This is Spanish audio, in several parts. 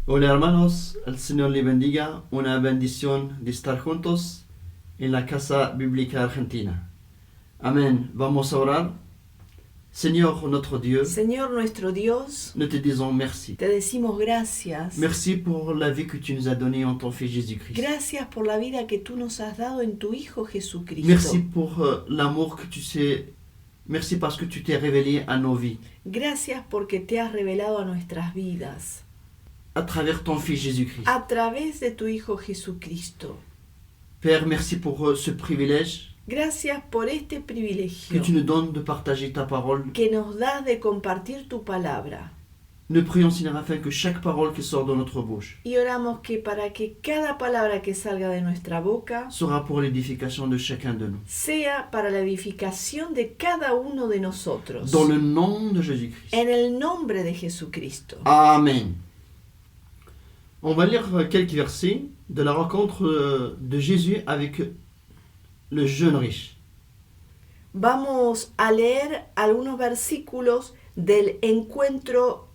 Hola hermanos, el Señor les bendiga, una bendición de estar juntos en la Casa Bíblica Argentina. Amén. Vamos a orar. Señor nuestro Dios, nous te disons merci. te decimos gracias. Merci pour la vie que tu nous as donnée en ton Fils Jésus-Christ. Gracias por la vida que tú nos has dado en tu Hijo Jesucristo. Merci pour l'amour que tu sais. Merci parce que tu t'es révélé à nos vies. Gracias porque te has revelado a nuestras vidas À travers ton Fils Jésus-Christ. a través de tu Hijo Jesucristo. Père, merci pour ce privilège Gracias por este que privilegio tu nous donnes de partager ta parole. que nos das de compartir tu palabra. Nous prions, Seigneur, afin que chaque parole qui sort de notre bouche Y oramos que para que cada palabra que salga de nuestra boca sera pour l'édification de chacun de nous. sea para la edificación de cada uno de nosotros. Dans le nom de Jésus-Christ. En el nombre de Jesucristo. Amen. On va lire quelques versets de la rencontre de Jésus avec le jeune riche. Vamos a leer algunos versículos del encuentro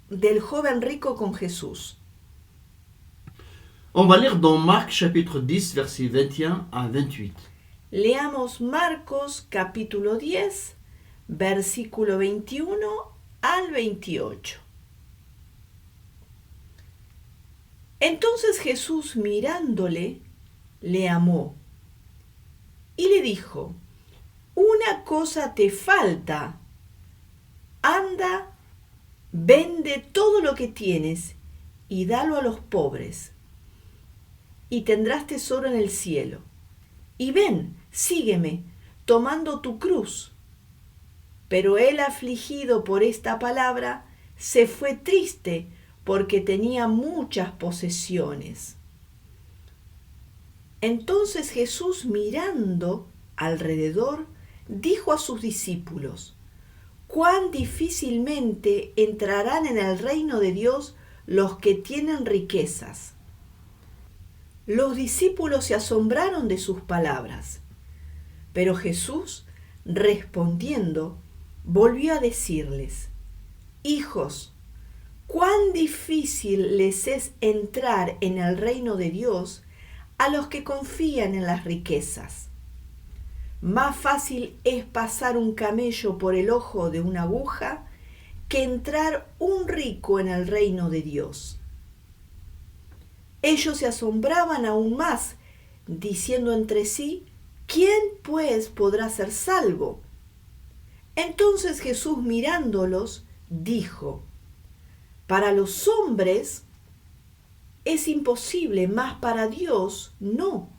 del joven rico con Jesús. On va lire dans Marc chapitre 10, versets 21 à 28. Leamos Marcos capítulo 10, versículo 21 al 28. Entonces Jesús mirándole, le amó y le dijo: una cosa te falta, anda, vende todo lo que tienes y dalo a los pobres, y tendrás tesoro en el cielo. Y ven, sígueme, tomando tu cruz. Pero él, afligido por esta palabra, se fue triste porque tenía muchas posesiones. Entonces Jesús, mirando alrededor, dijo a sus discípulos: cuán difícilmente entrarán en el reino de Dios los que tienen riquezas. Los discípulos se asombraron de sus palabras, pero Jesús, respondiendo, volvió a decirles: hijos, cuán difícil les es entrar en el reino de Dios a los que confían en las riquezas. Más fácil es pasar un camello por el ojo de una aguja que entrar un rico en el reino de Dios. Ellos se asombraban aún más, diciendo entre sí: ¿quién pues podrá ser salvo? Entonces Jesús mirándolos dijo: para los hombres es imposible, mas para Dios no,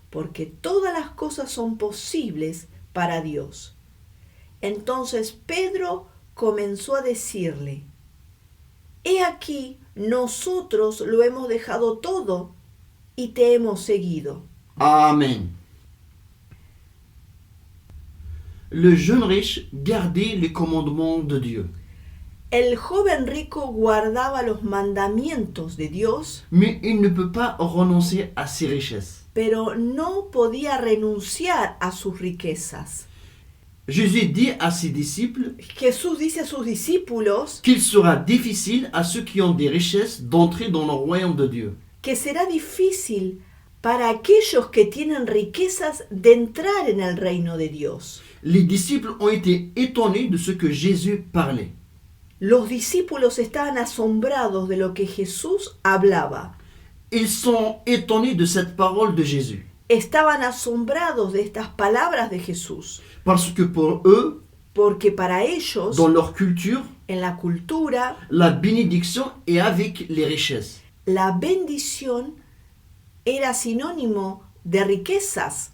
porque todas las cosas son posibles para Dios. Entonces Pedro comenzó a decirle: he aquí, nosotros lo hemos dejado todo y te hemos seguido. Amen. Le jeune riche gardait les commandements de Dieu, El joven rico guardaba los mandamientos de Dios, mais il ne peut pas renoncer à ses richesses. pero no podía renunciar a sus riquezas. Jésus dit à ses disciples Jesús dice a sus discípulos qu'il sera difficile à ceux qui ont des richesses d'entrer dans le royaume de Dieu. que será difícil para aquellos que tienen riquezas de entrar en el reino de Dios. Les disciples ont été étonnés de ce que Jésus parlait. Los discípulos estaban asombrados de lo que Jesús hablaba. Ils sont étonnés de cette parole de Jésus. Estaban asombrados de estas palabras de Jesús, Parce que pour eux, porque para ellos, dans leur culture, en la cultura, la bénédiction est avec les richesses. la bendición era sinónimo de riquezas.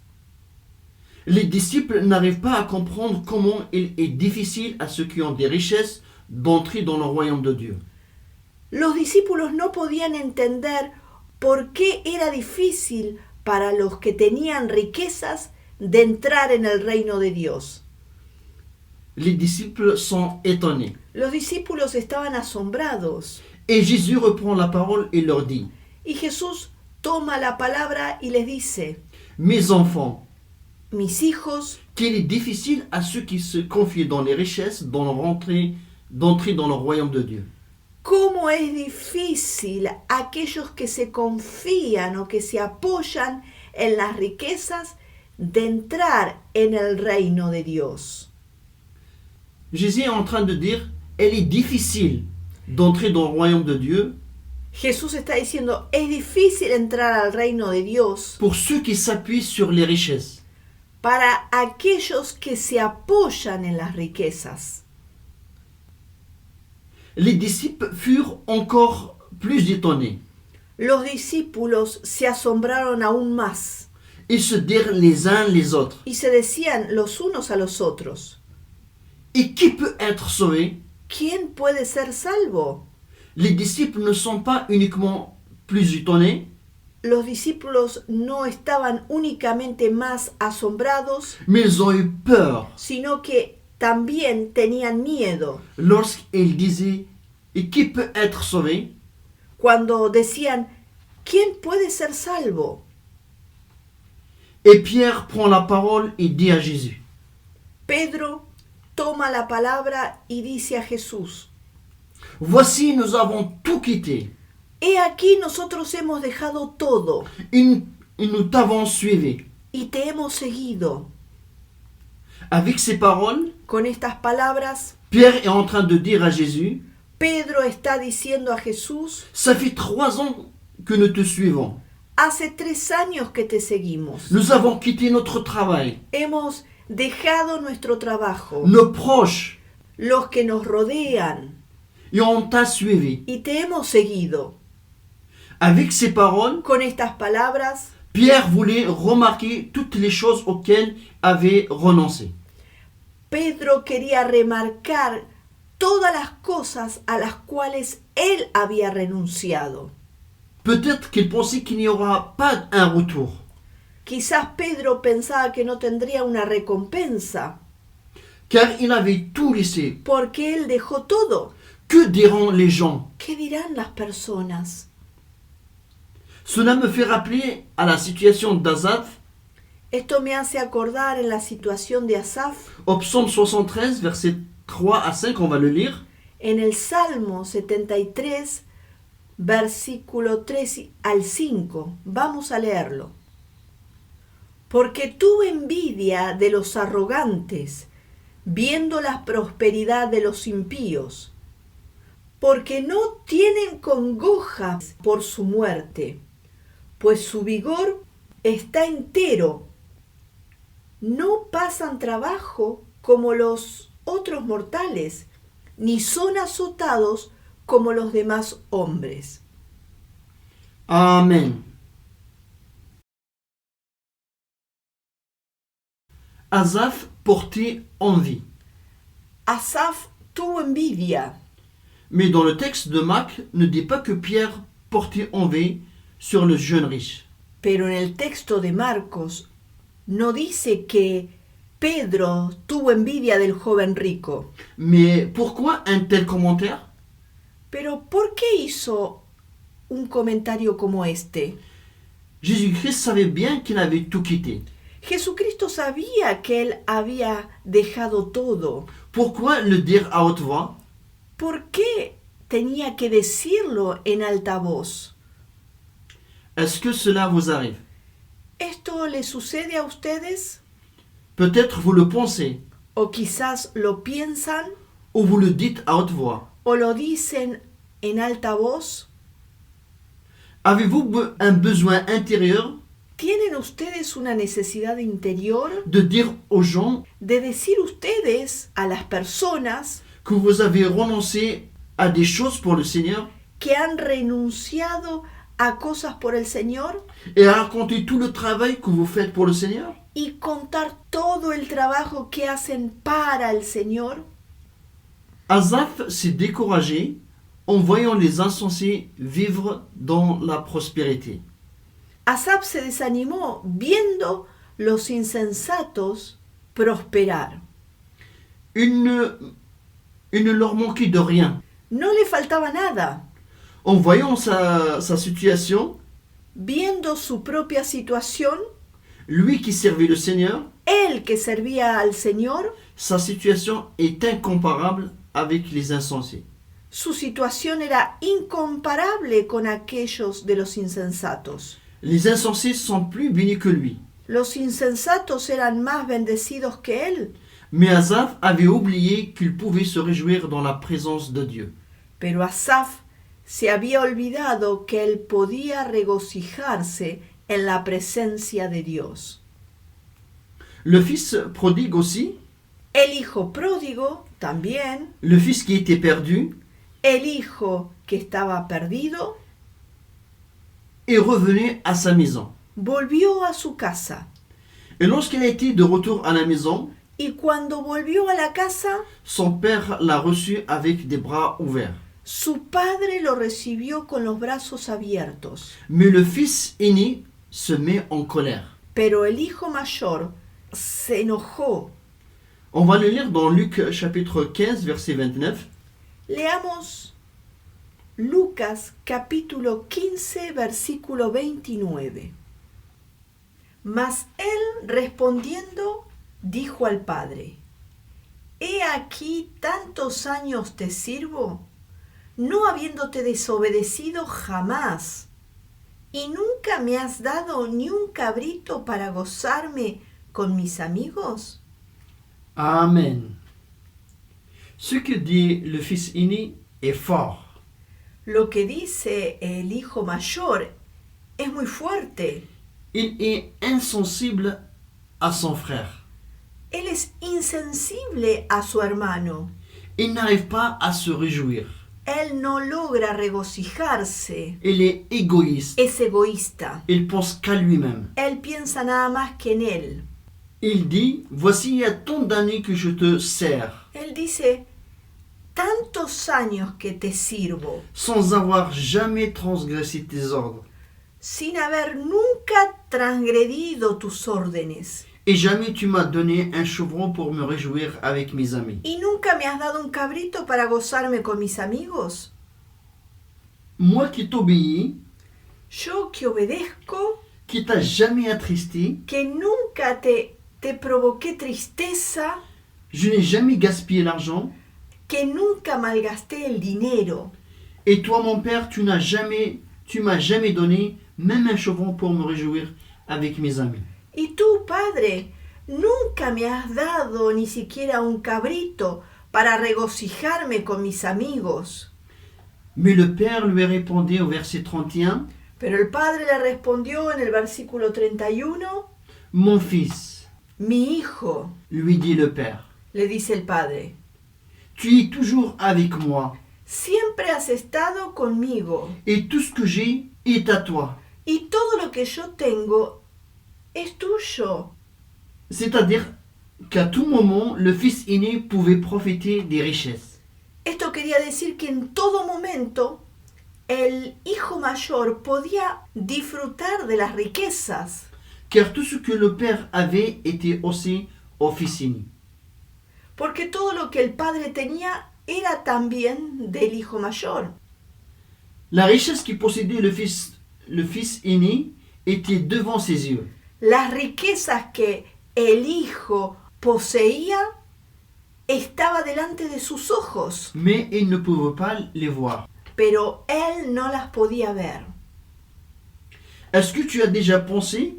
Les disciples n'arrivent pas à comprendre comment il est difficile à ceux qui ont des richesses d'entrer dans le royaume de Dieu. Los discípulos no podían entender por qué era difícil para los que tenían riquezas de entrar en el reino de Dios. Les disciples sont étonnés. Los discípulos estaban asombrados Et Jésus reprend la parole et leur dit, y Jesús toma la palabra y les dice: mes enfants, mis hijos, qu'il est difficile à ceux qui se confient dans les richesses d'entrer dans le royaume de Dieu. cómo es difícil aquellos que se confían o que se apoyan en las riquezas de entrar en el reino de Dios. Jésus est en train de dire, elle est difficile d'entrer dans le royaume de Dieu Jesús está diciendo, es difícil entrar al reino de Dios pour ceux qui s'appuient sur les richesses. para aquellos que se apoyan en las riquezas. Les disciples furent encore plus étonnés. Los discípulos se asombraron aún más Ils se dirent les uns les autres, y se decían los unos a los otros: et qui peut être sauvé? ¿quién puede ser salvo? Les disciples ne sont pas uniquement plus étonnés, Los discípulos no estaban únicamente más asombrados, mais ils ont eu peur sino que también tenían miedo lorsqu'ils disaient, et qui peut être sauvé? cuando decían, ¿quién puede ser salvo? Et Pierre prend la parole et dit à Jésus, Pedro toma la palabra y dice a Jesús: voici, nous avons tout quitté, he aquí nosotros hemos dejado todo et nous t'avons suivi. y te hemos seguido. Avec ces paroles, Con estas palabras, Pierre est en train de dire à Jésus, Pedro está diciendo a Jesús: ça fait 3 ans que nous te suivons. hace 3 años que te seguimos. Nous avons quitté notre travail, Hemos dejado nuestro trabajo, nos proches, los que nos rodean, et on t'a suivi. y te hemos seguido. Avec ces paroles, Con estas palabras, Pierre voulait remarquer toutes les choses auxquelles avait renoncé. Pedro quería remarcar todas las cosas a las cuales él había renunciado. Peut-être qu'il pensait qu'il n'y aura pas un retour. Quizás Pedro pensaba que no tendría una recompensa, Car il avait tout laissé. porque él dejó todo. Que diront les gens? ¿Qué dirán las personas? Cela me fait rappeler à la situation d'Asaph, Esto me hace acordar en la situación de Asaf, au psaume 73, versets 3 à 5, on va le lire. en el Salmo 73, versículo 3 al 5. Vamos a leerlo. Porque tuve envidia de los arrogantes, viendo la prosperidad de los impíos, porque no tienen congoja por su muerte, pues su vigor está entero. No pasan trabajo como los otros mortales, ni son azotados como los demás hombres. Amen. Asaph portait envie. Asaph tuvo envidia, Mais dans le texte de Marc, ne dit pas que Pierre portait envie sur le jeune riche. pero en el texto de Marcos no dice que Pedro tuvo envidia del joven rico. Mais pourquoi un tel commentaire? Pero ¿por qué hizo un comentario como este? Jésus-Christ savait bien qu'il avait tout quitté. Jesucristo sabía que él había dejado todo. Pourquoi le dire à haute voix? ¿Por qué tenía que decirlo en alta voz? Est-ce que cela vous arrive? ¿Esto le sucede a ustedes? Peut-être vous le pensez, ¿O quizás lo piensan ou vous le dites à haute voix. o lo dicen en alta voz? Avez-vous un besoin intérieur ¿Tienen ustedes una necesidad interior de dire aux gens de decir ustedes a las personas que vous avez renoncé à des choses pour le Seigneur que han renunciado a cosas por el Señor et à raconter tout le travail que vous faites pour le Seigneur? y contar todo el trabajo que hacen para el Señor? Asaph s'est découragé en voyant les insensés vivre dans la prospérité. Asaph se desanimó viendo los insensatos prosperar. Il ne leur manquait de rien. No le faltaba nada. En voyant sa situation, Viendo su propia situación, lui qui servait le Seigneur, él que servía al Señor, sa situation est incomparable avec les insensés. su situación era incomparable con aquellos de los insensatos. Les insensés sont plus bénis que lui. Los insensatos eran más bendecidos que él, Mais Asaph avait oublié qu'il pouvait se réjouir dans la présence de Dieu. pero Asaph se había olvidado que él podía regocijarse en la presencia de Dios. Le fils prodigue aussi, El hijo pródigo también, le fils qui était perdu, el hijo que estaba perdido, est revenu à sa maison. volvió a su casa. Et lorsqu'il a été de retour à la maison, Y cuando volvió a la casa, son père l'a reçu avec des bras ouverts. su padre lo recibió con los brazos abiertos. Mais le fils aîné se met en colère. Pero el hijo mayor se enojó. On va le lire dans Luc chapitre 15, verset 29. Leamos Lucas capítulo 15, versículo 29. Mas él respondiendo dijo al padre: He aquí tantos años te sirvo, no habiéndote desobedecido jamás, y nunca me has dado ni un cabrito para gozarme con mis amigos. Amen. Ce que dit le fils aîné est fort. Lo que dice el hijo mayor es muy fuerte. Il est insensible à son frère. Él es insensible a su hermano. Il n'arrive pas à se réjouir. Él no logra regocijarse. Il est égoïste. Es egoísta. Il pense qu'à lui-même. Él piensa nada más que en él. Il dit, voici il y a tant d'années que je te sers, Él dice: tantos años que te sirvo, sans avoir jamais transgressé tes ordres. sin haber nunca transgredido tus órdenes. Et jamais tu m'as donné un chevreau pour me réjouir avec mes amis. ¿Y nunca me has dado un cabrito para gozarme con mis amigos? Moi qui t'obéis, Yo que obedezco, qui t'a jamais attristé, que nunca te provoqué tristeza, je n'ai jamais gaspillé l'argent, que nunca malgasté el dinero. et toi mon père, tu m'as jamais donné même un chevreau pour me réjouir avec mes amis. Y tú, Padre, nunca me has dado ni siquiera un cabrito para regocijarme con mis amigos. Mais le père lui répondait au verset 31, Pero el padre le respondió en el versículo 31, mon fils, mi hijo, lui dit le père, le dice el padre, Tu es toujours avec moi, Siempre has estado conmigo et tout ce que j'ai est à toi. y todo lo que yo tengo es tuyo. C'est-à-dire qu'à tout moment, le fils aîné pouvait profiter des richesses. Esto quería decir que en todo momento el hijo mayor podía disfrutar de las riquezas, Car tout ce que le père avait était aussi au fils aîné. porque todo lo que el padre tenía era también del hijo mayor. La richesse qui possédait le fils aîné était devant ses yeux. Las riquezas que el hijo poseía estaba delante de sus ojos, Mais il ne pouvait pas les voir. pero él no las podía ver. Est-ce que tu as déjà pensé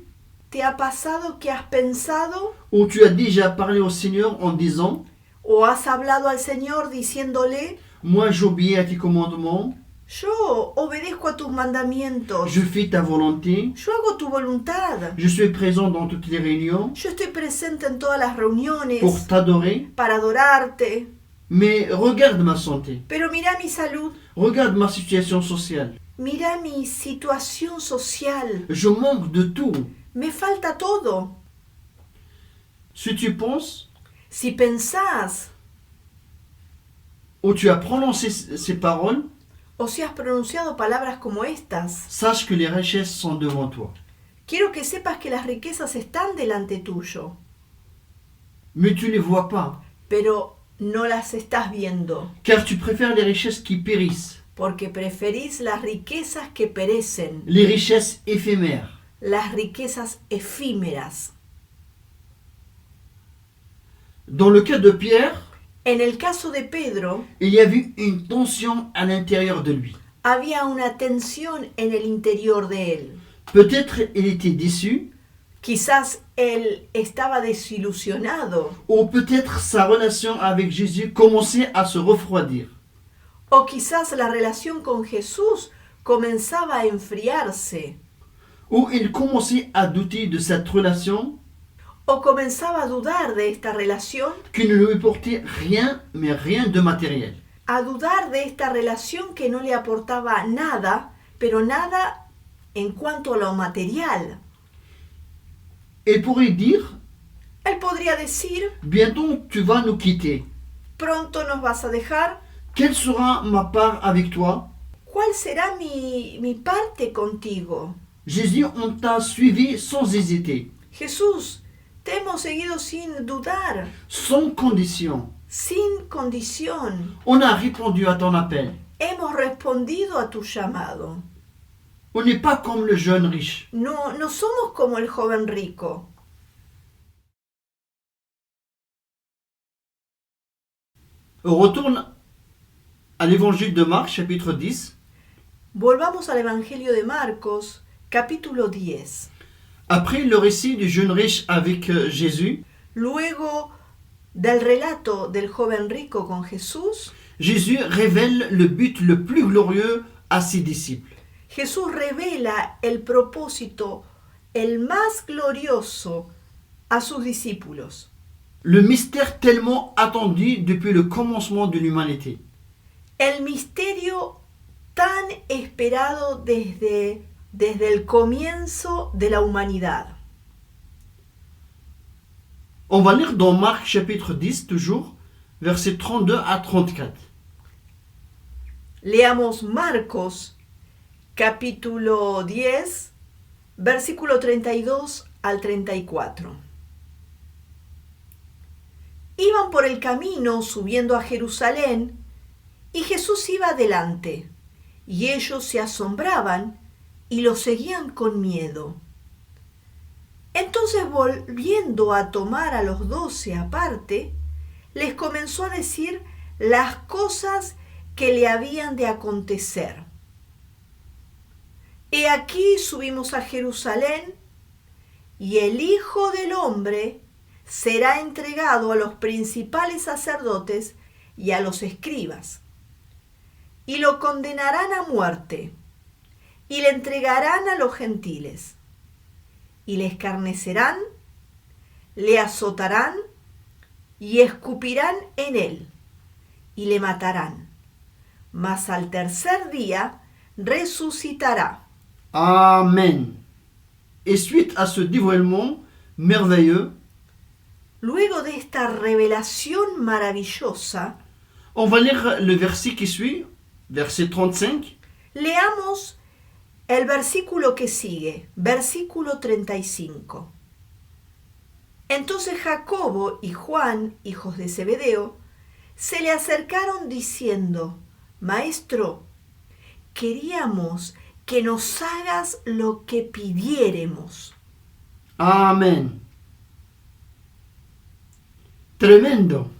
¿Te ha pasado que has pensado ou tu as déjà parlé au Seigneur en disant o has hablado al Señor diciéndole, moi j'obéis à tes commandements, yo obedezco a tus mandamientos, je fais ta volonté, yo hago tu voluntad, je suis présent dans toutes les réunions yo estoy presente en todas las reuniones pour t'adorer, para adorarte, mais regarde ma santé, pero mira mi salud, regarde ma situation sociale. mira mi situación social, Je manque de tout. me falta todo. Si tu penses Si pensás ou tu as prononcé ces paroles, o si has pronunciado palabras como estas, sache que les richesses sont devant toi. quiero que sepas que las riquezas están delante tuyo, Mais tu ne les vois pas, pero no las estás viendo, car tu préfères les richesses qui périssent, porque preferís las riquezas que perecen, les richesses éphémères. las riquezas efímeras. Dans le cas de Pierre, En el caso de Pedro, il y avait une tension à l'intérieur de lui. había una tensión en el interior de él. Peut-être il était déçu, Quizás él estaba desilusionado, ou peut-être sa relation avec Jésus commençait à se refroidir. o quizás la relación con Jesús comenzaba a enfriarse, Ou il commençait à douter de cette relation o comenzaba a dudar de esta relación, qui ne lui apportait rien, mais rien de matériel. a dudar de esta relación que no le aportaba nada, pero nada en cuanto a lo material. Il pourrait dire, Él podría decir, bientôt tu vas nous quitter. pronto nos vas a dejar, Quelle sera ma part avec toi? ¿cuál será mi parte contigo? Jésus, on t'a suivi sans hésiter, Jesús, te hemos seguido sin dudar, sans condition. sin condición. On a répondu à ton appel. Hemos respondido a tu llamado. On n'est pas comme le jeune riche. No, no somos como el joven rico. On retourne à l'évangile de Marc, chapitre 10. Volvamos al Evangelio de Marcos, capítulo 10. Après le récit du jeune riche avec Jésus, Luego del relato del joven rico con Jesús, Jésus révèle le but le plus glorieux à ses disciples. Jesús revela el propósito, el más glorioso, a sus discípulos. Le mystère tellement attendu depuis le commencement de l'humanité. El misterio tan esperado desde el comienzo de la humanidad. On va lire dans Marc chapitre 10 toujours, versets 32 à 34. Leamos Marcos, capítulo 10, versículo 32 al 34. Iban por el camino subiendo a Jerusalén, y Jesús iba adelante, y ellos se asombraban y lo seguían con miedo. Entonces, volviendo a tomar a los 12 aparte, les comenzó a decir las cosas que le habían de acontecer. He aquí subimos a Jerusalén, y el Hijo del Hombre será entregado a los principales sacerdotes y a los escribas, y lo condenarán a muerte, y le entregarán a los gentiles, y le escarnecerán, le azotarán, y escupirán en él, y le matarán, mas al tercer día resucitará. Amen. Et suite à ce dévoilement merveilleux, Luego de esta revelación maravillosa, on va lire le verset qui suit, verset 35. leamos el versículo que sigue, versículo 35. Entonces Jacobo y Juan, hijos de Zebedeo, se le acercaron diciendo: Maestro, queríamos que nos hagas lo que pidiéremos. Amen. Tremendo.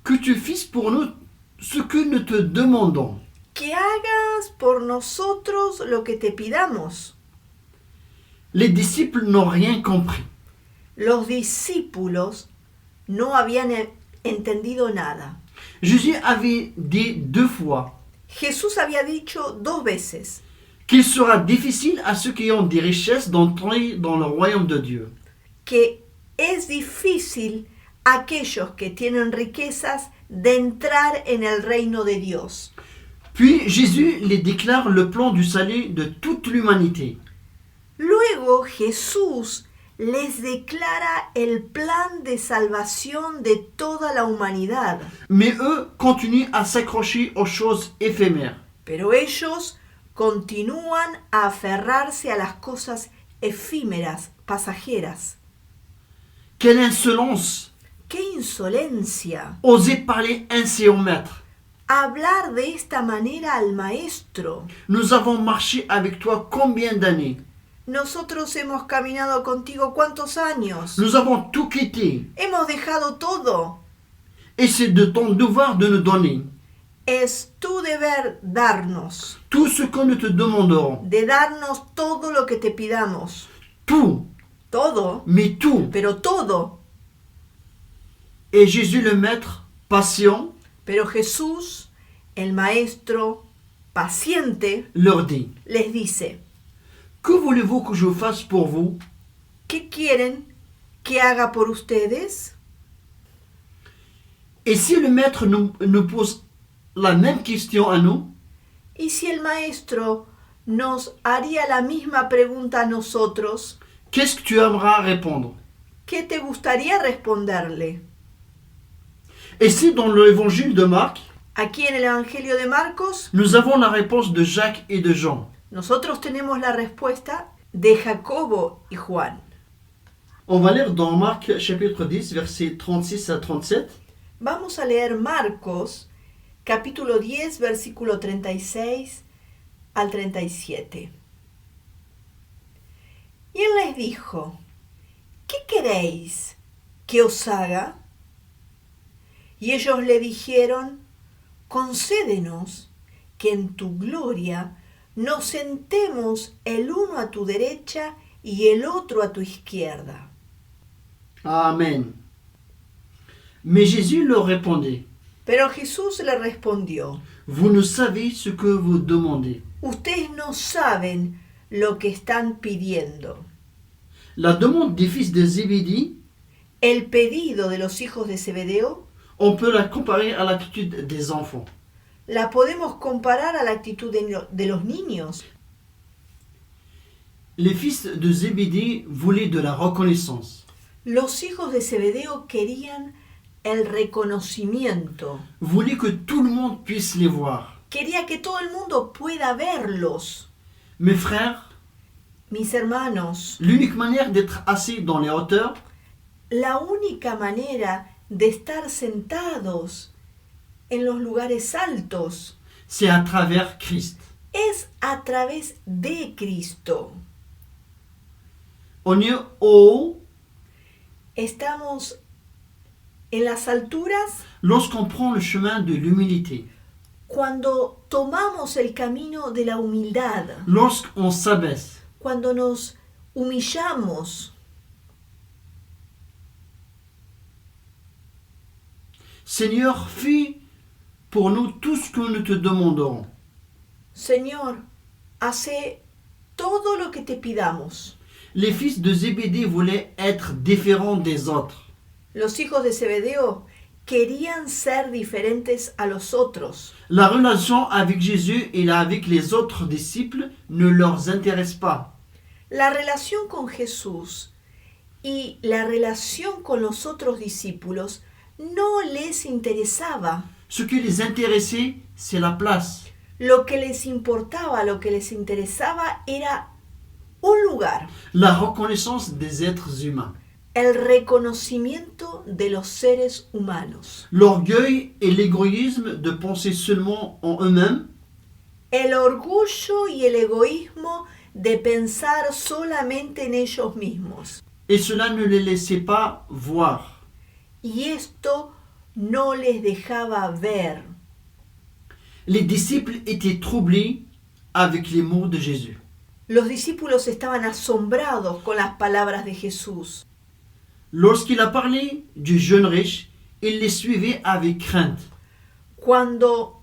Que tu fasses pour nous ce que nous te demandons. Que hagas por nosotros lo que te pidamos. Les disciples n'ont rien compris. Los discípulos no habían entendido nada. Jésus avait dit 2 fois Jesús había dicho 2 veces qu'il sera difficile à ceux qui ont des richesses d'entrer dans le royaume de Dieu. que es difícil a aquellos que tienen riquezas de entrar en el reino de Dios. Puis Jésus les déclare le plan du salut de toute l'humanité. Luego Jesús les declara el plan de salvación de toda la humanidad. Mais eux continuent à s'accrocher aux choses éphémères. Pero ellos continúan a aferrarse a las cosas efímeras, pasajeras. Quelle insolence! ¡Qué insolencia! Oser parler ainsi au maître. Hablar de esta manera al maestro. Nous avons marché avec toi combien d'années? Nosotros hemos caminado contigo ¿cuántos años? Nous avons tout quitté. Hemos dejado todo. Et c'est de ton devoir de nous donner Es tu deber darnos, tout ce que nous te demanderons. de darnos todo lo que te pidamos. Tout, Todo, mais tout. pero todo. Et Jésus le Maître, patient, Pero Jesús, el maestro paciente, leur dit: les dice: Que voulez-vous que je fasse pour vous? ¿Qué quieren que haga por ustedes? Et si le Maître nous pose la même question à nous, Y si el maestro nos haría la misma pregunta a nosotros, qu'est-ce que tu aimeras répondre? ¿qué te gustaría responderle? Et si dans l'évangile de Marc, Aquí en el Evangelio de Marcos, nous avons la réponse de Jacques et de Jean. nosotros tenemos la respuesta de Jacobo y Juan. On va lire dans Marc chapitre 10, versets 36 à 37. Vamos a leer Marcos, capítulo 10, versículo 36 al 37. Y él les dijo: ¿qué queréis que os haga? Y ellos le dijeron: concédenos que en tu gloria nos sentemos el uno a tu derecha y el otro a tu izquierda. Amen. Mais Jésus leur répondait: Pero Jesús le respondió: Vous ne savez ce que vous demandez. ustedes no saben lo que están pidiendo. La demande des fils de Zébédie, El pedido de los hijos de Zebedeo on peut la comparer à l'attitude des enfants. la podemos comparar a la actitud de los niños. Les fils de Zébédie voulaient de la reconnaissance, Los hijos de Zebedeo querían el reconocimiento. voulaient que tout le monde puisse les voir. Quería que todo el mundo pueda verlos. Mes frères, Mis hermanos, l'unique manière d'être assis dans les hauteurs, la única manera de estar sentados en los lugares altos c'est à travers Christ. es a través de Cristo. On est haut Estamos en las alturas lorsqu'on prend le chemin de l'humilité, cuando tomamos el camino de la humildad, lorsqu'on s'abaisse. cuando nos humillamos. Seigneur, fais pour nous tout ce que nous te demanderons. Señor, hace todo lo que te pidamos. Les fils de Zébédée voulaient être différents des autres. Los hijos de Zebedeo querían ser diferentes a los otros. La relation avec Jésus et avec les autres disciples ne leur intéresse pas. La relación con Jesús y la relación con los otros discípulos no les interesaba. Ce qui les intéressait, c'est la place. Lo que les importaba, lo que les interesaba era un lugar, La reconnaissance des êtres humains. el reconocimiento de los seres humanos, L'orgueil et l'égoïsme de penser seulement en eux-mêmes el orgullo y el egoísmo de pensar solamente en ellos mismos. et cela ne les laissait pas voir. Y esto no les dejaba ver. Les disciples étaient troublés avec les mots de Jésus. Los discípulos estaban asombrados con las palabras de Jesús. Lorsqu'il a parlé du jeune riche, ils les suivaient avec crainte. Cuando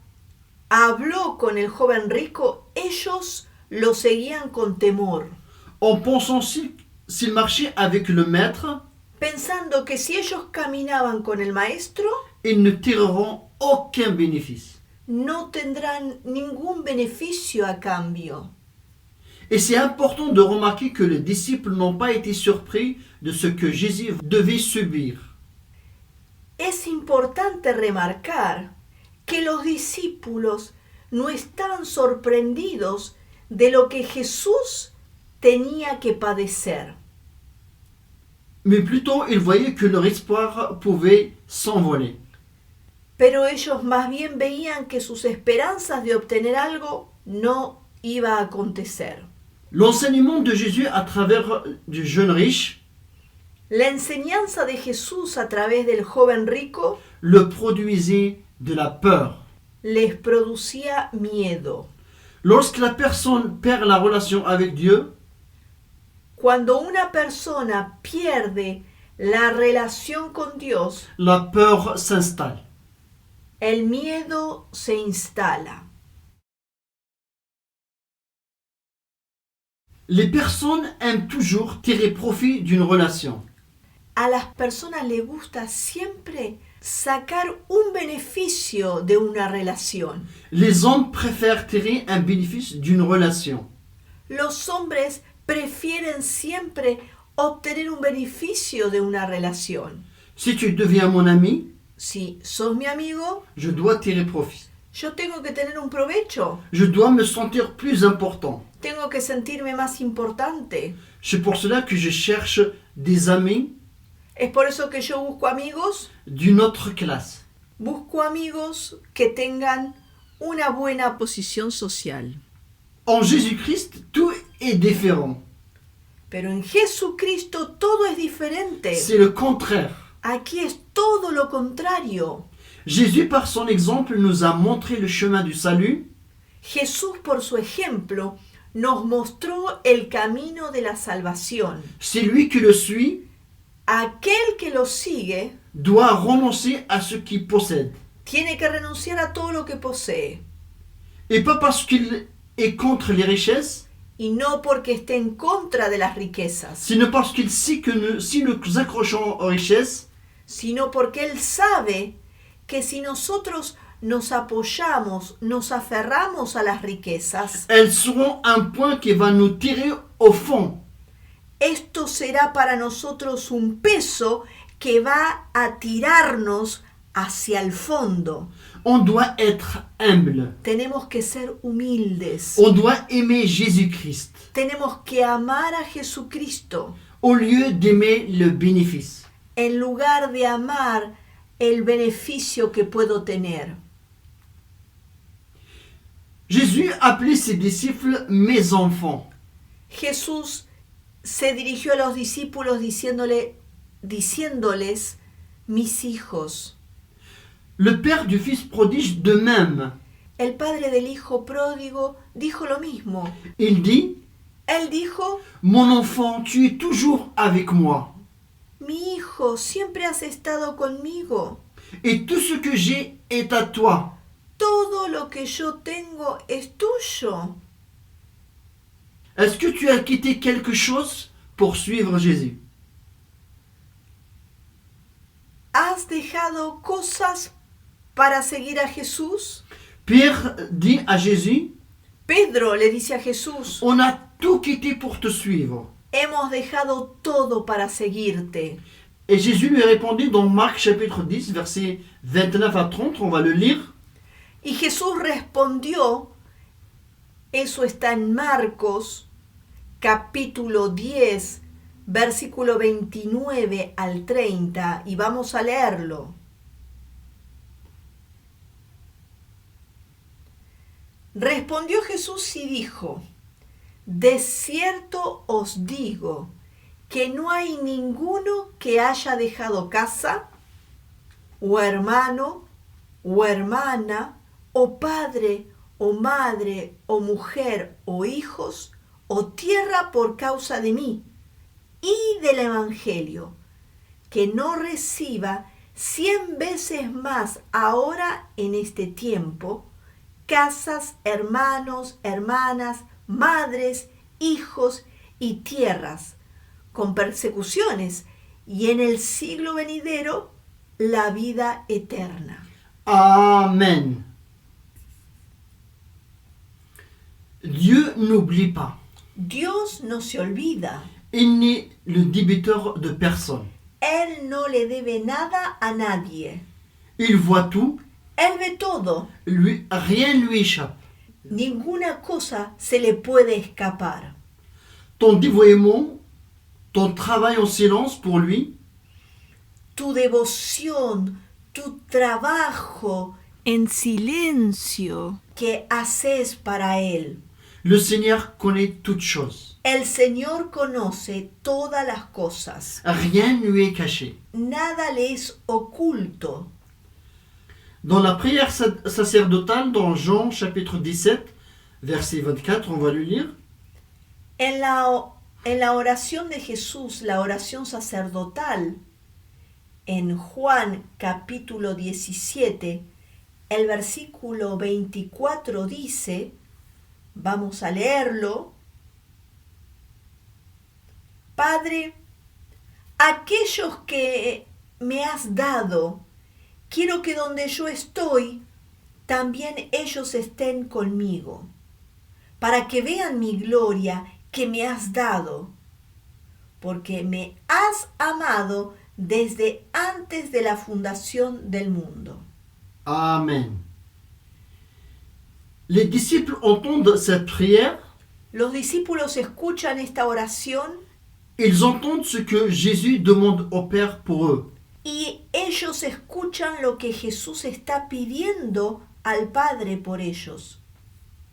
habló con el joven rico, ellos lo seguían con temor, En pensant s'ils marchaient avec le maître, pensando que si ellos caminaban con el maestro, ils ne tireront aucun bénéfice. no tendrán ningún beneficio a cambio. Et c'est important de remarquer que les disciples n'ont pas été surpris de ce que Jésus devait subir. Es importante remarcar que los discípulos no estaban sorprendidos de lo que Jesús tenía que padecer, Mais plutôt, ils voyaient que leur espoir pouvait s'envoler. pero ellos más bien veían que sus esperanzas de obtener algo no iba a acontecer. L'enseignement de Jésus à travers du jeune riche La enseñanza de Jesús a través del joven rico le produisait de la peur. les producía miedo. Lorsque la personne perd la relation avec Dieu, Cuando una persona pierde la relación con Dios, la peur s'installe. el miedo se instala. Les personnes aiment toujours tirer profit d'une relation. A las personas les gusta siempre sacar un beneficio de una relación. Les hommes préfèrent tirer un bénéfice d'une relation. Los hombres prefieren siempre obtener un beneficio de una relación. Si tu deviens mon ami, Si sos mi amigo, je dois tirer profit. yo tengo que tener un provecho. Je dois me sentir plus important. Tengo que sentirme más importante. C'est pour cela que je cherche des amis Es por eso que yo busco amigos. d'une autre classe. Busco amigos que tengan una buena posición social. En Jésus-Christ, tout est différent. Pero en Jesucristo todo es diferente. C'est le contraire. Aquí es todo lo contrario. Jésus, par son exemple, nous a montré le chemin du salut. Jesús, por su ejemplo, nos mostró el camino de la salvación. Celui qui le suit Aquel que lo sigue doit renoncer à ce qu'il possède. tiene que renunciar a todo lo que posee. Et pas parce qu'il est contre les richesses, Y no porque esté en contra de las riquezas, sino parce qu'il sait que si nous accrochons aux richesses, sino porque Él sabe que si nosotros nos apoyamos, nos aferramos a las riquezas, elles seront un point qui va nous tirer au fond. esto será para nosotros un peso que va a tirarnos hacia el fondo. On doit être humble. Tenemos que ser humildes. On doit aimer Jésus-Christ Tenemos que amar a Jesucristo au lieu d'aimer le bénéfice. en lugar de amar el beneficio que puedo tener. Jésus appelait ses disciples mes enfants. Jesús se dirigió a los discípulos diciéndoles, mis hijos. Le père du fils prodige de même. El padre del hijo pródigo dijo lo mismo. Il dit, Él dijo, mon enfant, tu es toujours avec moi. mi hijo, siempre has estado conmigo. Et tout ce que j'ai est à toi. Todo lo que yo tengo es tuyo. Est-ce que tu as quitté quelque chose pour suivre Jésus? ¿has dejado cosas para seguir a Jesús? Pierre dit à Jésus, Pedro le dice a Jesús, on a tout quitté pour te suivre. hemos dejado todo para seguirte. Et Jésus lui répondit dans Marc chapitre 10, versets 29 à 30, on va le lire. Y Jesús respondió, eso está en Marcos capítulo 10, versículo 29 al 30, y vamos a leerlo. Respondió Jesús y dijo, de cierto os digo que no hay ninguno que haya dejado casa, o hermano, o hermana, o padre, o madre, o mujer, o hijos, o tierra por causa de mí y del Evangelio, que no reciba 100 veces más ahora en este tiempo, casas, hermanos, hermanas, madres, hijos y tierras, con persecuciones, y en el siglo venidero la vida eterna. Amen. Dieu n'oublie pas. Dios no se olvida. Il n'est le débiteur de personne. Él no le debe nada a nadie. Il voit tout, Él ve todo. rien ne lui échappe. Ninguna cosa se le puede escapar. Ton dévouement, ton travail en silence pour lui, Tu devoción, tu trabajo en silencio que haces para Él. le Seigneur connaît toutes choses. El Señor conoce todas las cosas. Rien ne lui est caché. Nada le es oculto. Dans la prière sacerdotale, dans Jean chapitre 17, verset 24, on va le lire. En la oración de Jesús, la oración sacerdotal, en Juan capítulo 17, el versículo 24 dice, vamos a leerlo, Padre, aquellos que me has dado, quiero que donde yo estoy, también ellos estén conmigo, para que vean mi gloria que me has dado, porque me has amado desde antes de la fundación del mundo. Amen. Les disciples entendent cette prière, Los discípulos escuchan esta oración ils entendent ce que Jésus demande au Père pour eux. y ellos escuchan lo que Jesús está pidiendo al Padre por ellos.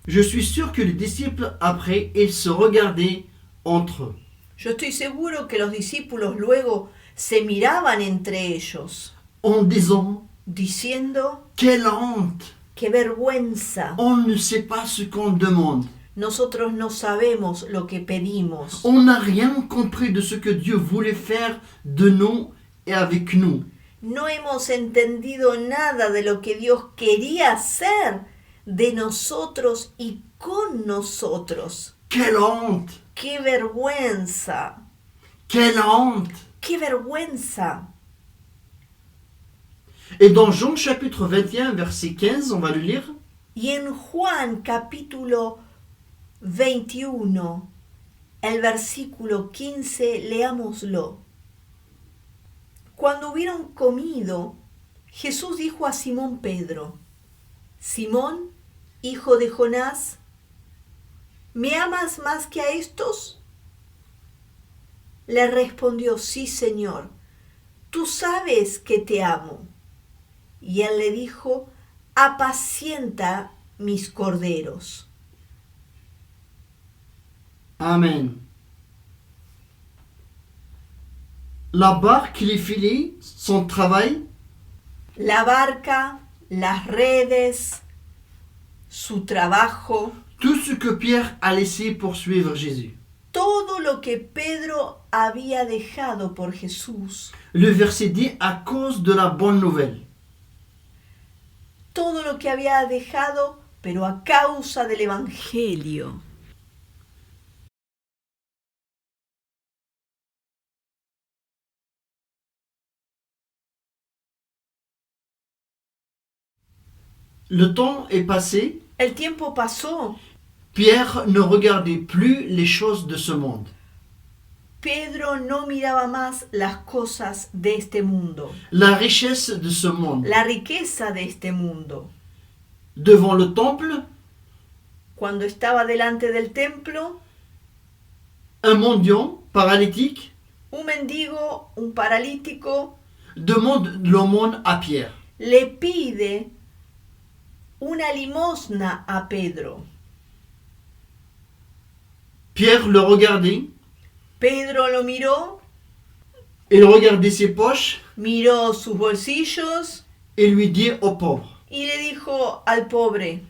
Je suis sûr que les disciples, après, ils se regardaient entre eux. Yo estoy seguro que los discípulos luego se miraban entre ellos, En disant, diciendo, quelle honte! ¡qué vergüenza! On ne sait pas ce qu'on demande. Nosotros no sabemos lo que pedimos. On n'a rien compris de ce que Dieu voulait faire de nous et avec nous. No hemos entendido nada de lo que Dios quería hacer de nosotros y con nosotros. Quelle honte! ¡Qué vergüenza! Quelle honte! ¡Qué vergüenza! Et dans Jean chapitre 21, verset 15, on va le lire. Y en Juan capítulo 21, el versículo 15, leámoslo. Cuando hubieron comido, Jesús dijo a Simón Pedro, Simón, hijo de Jonás, ¿me amas más que a estos? Le respondió, sí, Señor, tú sabes que te amo. Y él le dijo, apacienta mis corderos. Amen. La barque, les filets, son travail, La barca, las redes, su trabajo, tout ce que Pierre a laissé pour suivre Jésus. todo lo que Pedro había dejado por Jesús, Le verset dit à cause de la bonne nouvelle. todo lo que había dejado, pero a causa del Evangelio. Le temps est passé. El tiempo pasó. Pierre ne regardait plus les choses de ce monde. Pedro no miraba más las cosas de este mundo, La richesse de ce monde. la riqueza de este mundo. Devant le temple, Cuando estaba delante del templo, un mendiant paralytique un mendigo, un paralítico, demande l'aumône à Pierre. le pide una limosna a Pedro. Pierre le regardait, Pedro lo miró, il regardait ses poches miró sus bolsillos et lui dit au pauvre, y le dijo al pobre,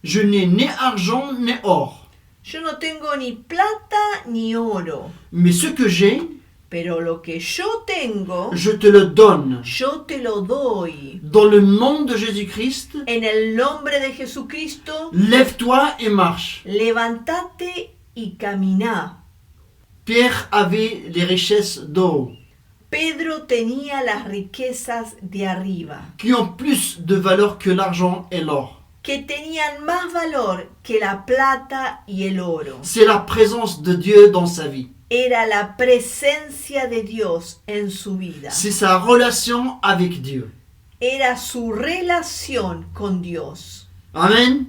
je n'ai ni argent ni or, yo no tengo ni plata ni oro, mais ce que j'ai, pero lo que yo tengo, je te le donne. yo te lo doy. Dans le nom de Jésus-Christ, En el nombre de Jesucristo, lève-toi et marche. levántate y camina. Pierre avait les richesses d'eau, Pedro tenía las riquezas de arriba, qui ont plus de valeur que l'argent et l'or. que tenían más valor que la plata y el oro. C'est la présence de Dieu dans sa vie. Era la presencia de Dios en su vida. C'est sa relation avec Dieu. Era su relación con Dios. Amen.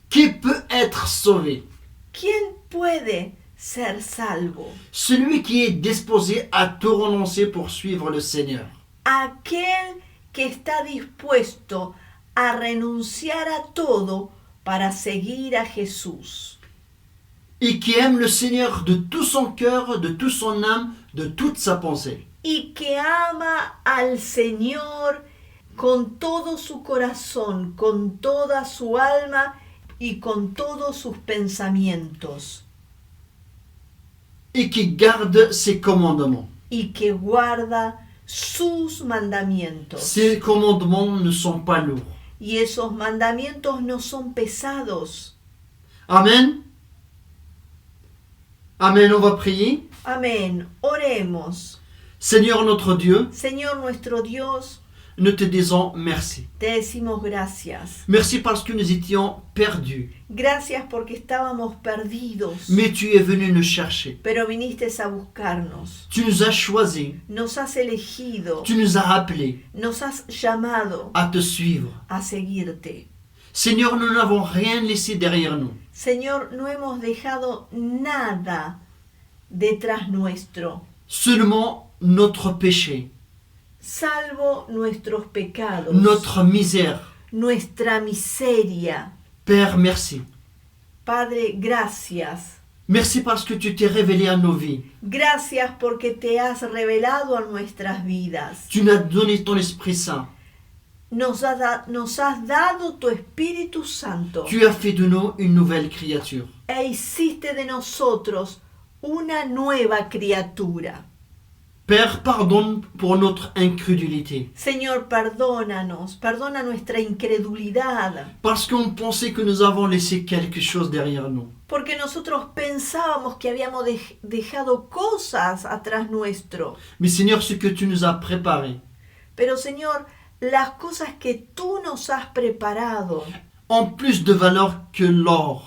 Qui peut être sauvé? ¿Quién puede ser salvo? Celui qui est disposé à tout renoncer pour suivre le Seigneur. Aquel que está dispuesto a renunciar a todo para seguir a Jesús. Et qui aime le Seigneur de tout son cœur, de toute son âme, de toute sa pensée. Y que ama al Señor con todo su corazón, con toda su alma y con todos sus pensamientos. Et qui garde ses commandements. Y que guarda sus mandamientos. Ces commandements ne sont pas lourds. Y esos mandamientos no son pesados. Amen. Amen, on va prier. Amén. Oremos. Seigneur notre Dieu, Señor nuestro Dios, nous te disons merci. te decimos gracias. Merci parce que nous étions perdus, Gracias porque estábamos perdidos, mais tu es venu nous chercher. pero viniste a buscarnos. Tu nous as choisis, Nos has elegido, tu nous as appelés nos has llamado à te suivre. a seguirte. Seigneur, nous n'avons rien laissé derrière nous. Señor, no hemos dejado nada detrás nuestro, Seulement notre péché, salvo nuestros pecados, notre misère. nuestra miseria. Père, merci. Padre, gracias. Merci parce que tu t'es révélé à nos vies. Gracias porque te has revelado a nuestras vidas. Tu nous as donné ton Esprit Saint. Nos has dado tu Espíritu Santo Tu as fait de nous une nouvelle créature. e hiciste de nosotros una nueva criatura. Père, pardonne pour notre incrédulité. Señor, perdónanos, perdona nuestra incredulidad, Parce qu'on pensait que nous avons laissé quelque chose derrière nous. porque nosotros pensábamos que habíamos dejado cosas atrás nuestro. Mais Seigneur, ce que tu nous as préparé Pero Señor, las cosas que tú nos has preparado ont plus de valeur que l'or.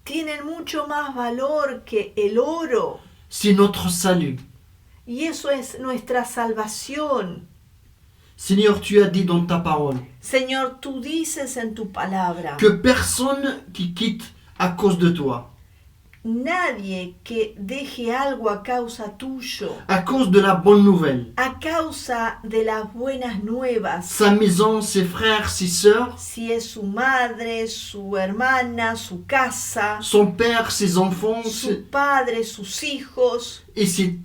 tienen mucho más valor que el oro. C'est notre salut. Y eso es nuestra salvación. Seigneur, tu as dit dans ta parole Señor, tú dices en tu palabra, que personne qui quitte à cause de toi, nadie que deje algo a causa tuyo, à cause de la bonne nouvelle, a causa de las buenas nuevas, sa maison, ses frères, ses sœurs, si es su madre, su hermana, su casa, son père, ses enfants su padre, sus hijos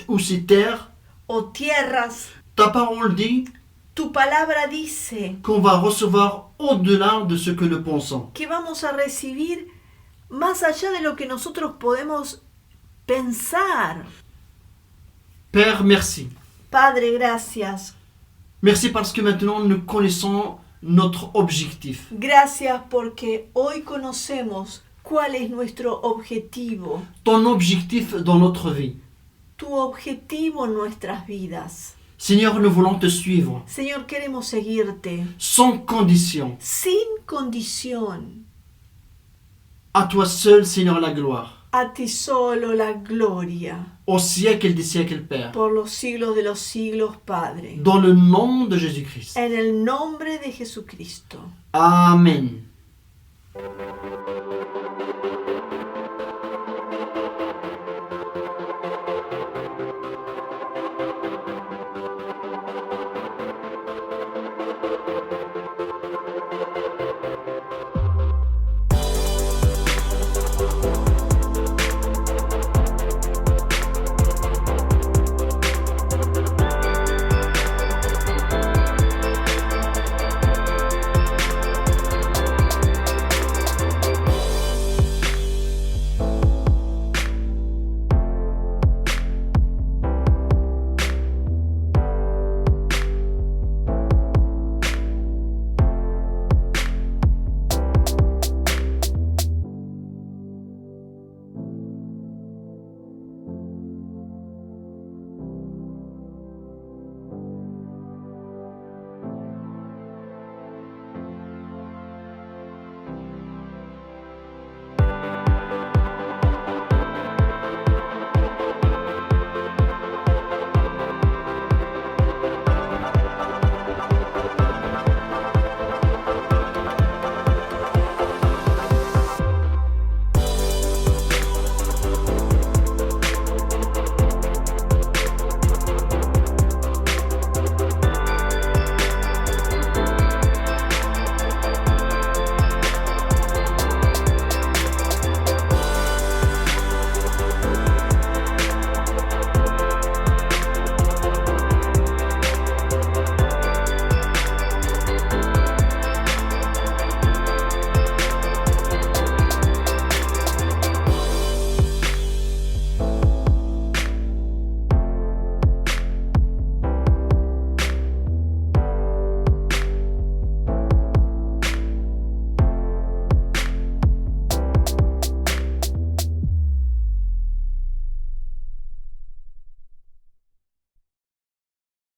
ou ses terres, o tierras, ta parole dit tu palabra dice qu'on va recevoir au-delà de ce que nous pensons. que vamos a recibir más allá de lo que nosotros podemos pensar. Père, merci. Padre, gracias. Merci parce que maintenant nous connaissons notre objectif. Gracias porque hoy conocemos cuál es nuestro objetivo, Ton objectif dans notre vie. tu objetivo en nuestras vidas. Seigneur, nous voulons te suivre Señor, queremos seguirte sans condition. sin condición. À toi seul, Seigneur, la gloire. A ti solo la gloria, Au siècle des siècles, Père. por los siglos de los siglos, Padre. Dans le nom de Jésus-Christ. En el nombre de Jesucristo. Amen.